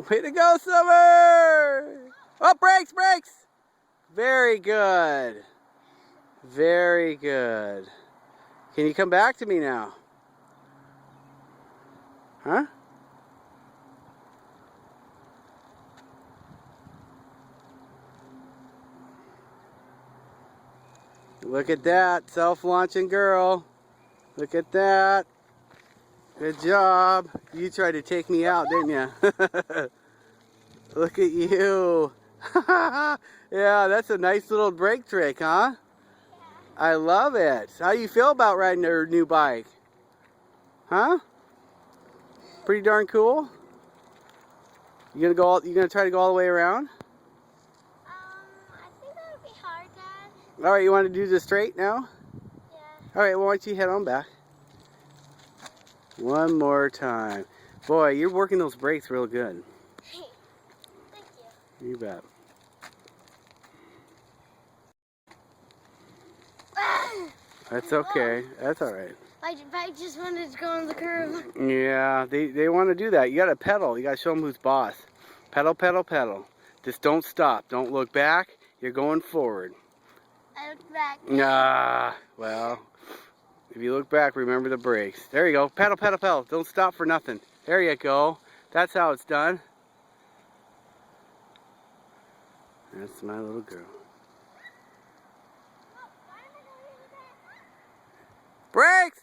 Way to go, Summer! Oh, brakes, brakes! Very good. Very good. Can you come back to me now? Huh? Look at that, self-launching girl. Look at that. Good job. You tried to take me out, didn't you? Look at you. Yeah, that's a nice little brake trick, huh? I love it. How you feel about riding your new bike? Huh? Pretty darn cool. You gonna try to go all the way around? I think that would be hard, Dad. All right, you want to do the straight now? Yeah. All right, well, why don't you head on back? One more time. Boy, you're working those brakes real good. Thank you. You bet. That's okay. That's all right. My bike just wanted to go on the curb. Yeah, they want to do that. You got to pedal. You got to show them who's boss. Pedal, pedal, pedal. Just don't stop. Don't look back. You're going forward. I looked back. Nah, well, if you look back, remember the brakes. There you go. Pedal, pedal, pedal. Don't stop for nothing. There you go. That's how it's done. That's my little girl. Brakes!